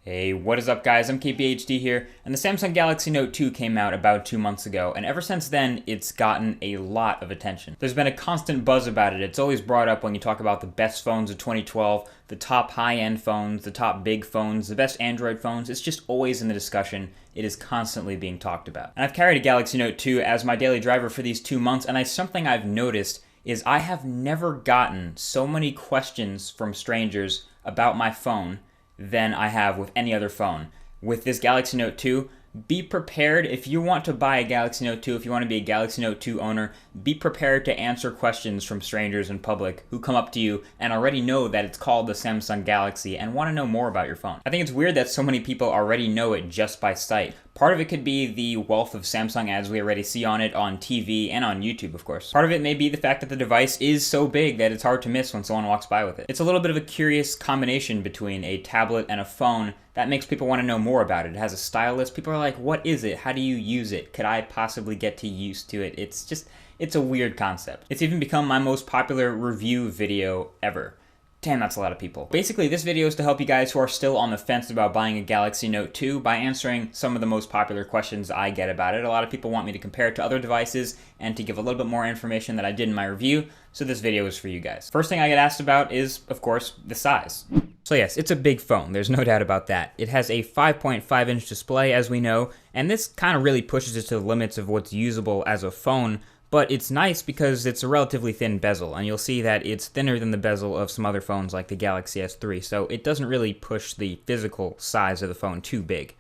Hey, what is up guys? I'm KPHD here, and the Samsung Galaxy Note 2 came out about 2 months ago, and ever since then, it's gotten a lot of attention. There's been a constant buzz about it. It's always brought up when you talk about the best phones of 2012, the top high-end phones, the top big phones, the best Android phones. It's just always in the discussion. It is constantly being talked about. And I've carried a Galaxy Note 2 as my daily driver for these 2 months, and something I've noticed is I have never gotten so many questions from strangers about my phone than I have with any other phone. With this Galaxy Note 2, be prepared if you want to buy a Galaxy Note 2, if you want to be a Galaxy Note 2 owner, be prepared to answer questions from strangers in public who come up to you and already know that it's called the Samsung Galaxy and want to know more about your phone. I think it's weird that so many people already know it just by sight. Part of it could be the wealth of Samsung ads we already see on it on TV and on YouTube, of course. Part of it may be the fact that the device is so big that it's hard to miss when someone walks by with it. It's a little bit of a curious combination between a tablet and a phone that makes people want to know more about it. It has a stylus. People are like, what is it? How do you use it? Could I possibly get used to it? It's a weird concept. It's even become my most popular review video ever. Damn, that's a lot of people. Basically, this video is to help you guys who are still on the fence about buying a Galaxy Note 2 by answering some of the most popular questions I get about it. A lot of people want me to compare it to other devices and to give a little bit more information that I did in my review, so this video is for you guys. First thing I get asked about is, of course, the size. So yes, it's a big phone, there's no doubt about that. It has a 5.5-inch display, as we know, and this kind of really pushes it to the limits of what's usable as a phone. But it's nice because it's a relatively thin bezel, and you'll see that it's thinner than the bezel of some other phones like the Galaxy S3, so it doesn't really push the physical size of the phone too big.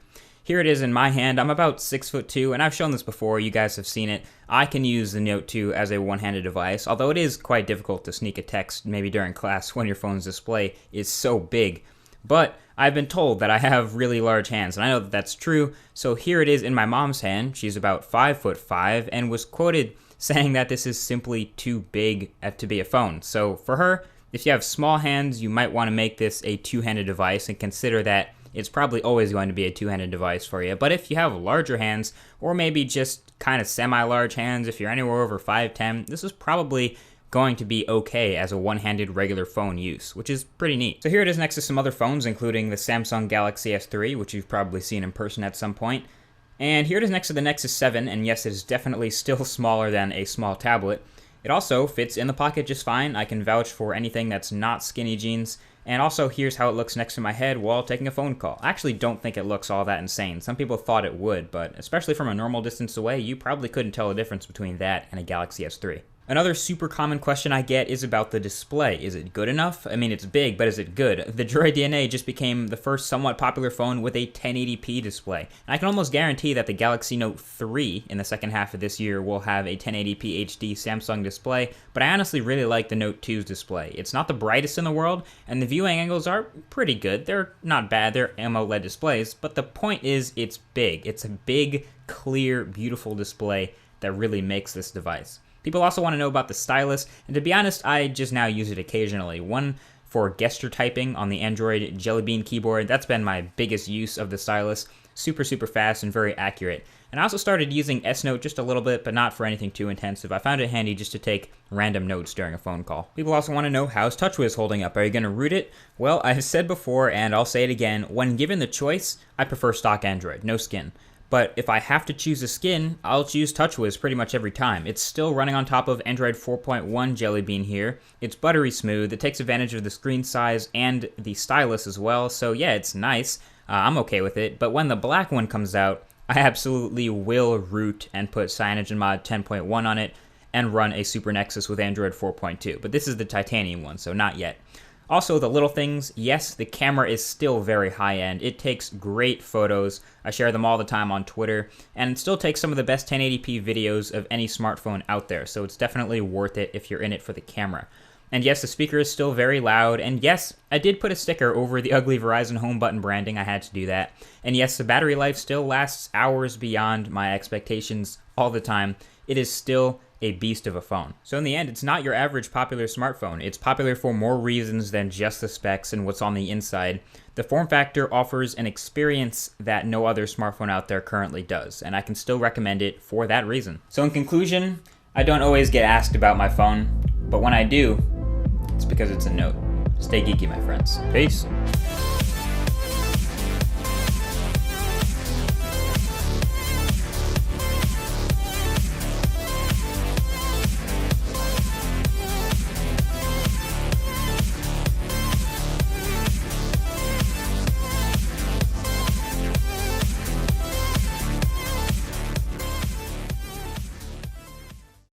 Here it is in my hand. I'm about 6'2", and I've shown this before, you guys have seen it. I can use the Note 2 as a one-handed device, although it is quite difficult to sneak a text maybe during class when your phone's display is so big. But I've been told that I have really large hands, and I know that that's true, so here it is in my mom's hand. She's about 5'5", and was quoted saying that this is simply too big to be a phone. So for her, if you have small hands, you might want to make this a two-handed device and consider that it's probably always going to be a two-handed device for you. But if you have larger hands, or maybe just kind of semi-large hands, if you're anywhere over 5'10", this is probably going to be okay as a one-handed regular phone use, which is pretty neat. So here it is next to some other phones, including the Samsung Galaxy S3, which you've probably seen in person at some point. And here it is next to the Nexus 7, and yes, it is definitely still smaller than a small tablet. It also fits in the pocket just fine. I can vouch for anything that's not skinny jeans. And also, here's how it looks next to my head while taking a phone call. I actually don't think it looks all that insane. Some people thought it would, but especially from a normal distance away, you probably couldn't tell the difference between that and a Galaxy S3. Another super common question I get is about the display. Is it good enough? I mean, it's big, but is it good? The Droid DNA just became the first somewhat popular phone with a 1080p display. And I can almost guarantee that the Galaxy Note 3 in the second half of this year will have a 1080p HD Samsung display, but I honestly really like the Note 2's display. It's not the brightest in the world, and the viewing angles are pretty good. They're not bad, they're AMOLED displays, but the point is it's big. It's a big, clear, beautiful display that really makes this device. People also want to know about the stylus, and to be honest, I just now use it occasionally. One for gesture typing on the Android Jelly Bean keyboard. That's been my biggest use of the stylus. Super fast and very accurate. And I also started using S Note just a little bit, but not for anything too intensive. I found it handy just to take random notes during a phone call. People also want to know, how's TouchWiz holding up? Are you going to root it? Well, I've said before, and I'll say it again, when given the choice, I prefer stock Android, no skin. But if I have to choose a skin, I'll choose TouchWiz pretty much every time. It's still running on top of Android 4.1 Jelly Bean here. It's buttery smooth, it takes advantage of the screen size and the stylus as well, so yeah, it's nice. I'm okay with it, but when the black one comes out, I absolutely will root and put CyanogenMod 10.1 on it and run a Super Nexus with Android 4.2. But this is the titanium one, so not yet. Also, the little things, yes, the camera is still very high-end. It takes great photos. I share them all the time on Twitter, and it still takes some of the best 1080p videos of any smartphone out there, so it's definitely worth it if you're in it for the camera. And yes, the speaker is still very loud, and yes, I did put a sticker over the ugly Verizon home button branding. I had to do that. And yes, the battery life still lasts hours beyond my expectations all the time. It is still a beast of a phone. So in the end, it's not your average popular smartphone. It's popular for more reasons than just the specs and what's on the inside. The form factor offers an experience that no other smartphone out there currently does, and I can still recommend it for that reason. So in conclusion, I don't always get asked about my phone, but when I do, it's because it's a Note. Stay geeky, my friends. Peace.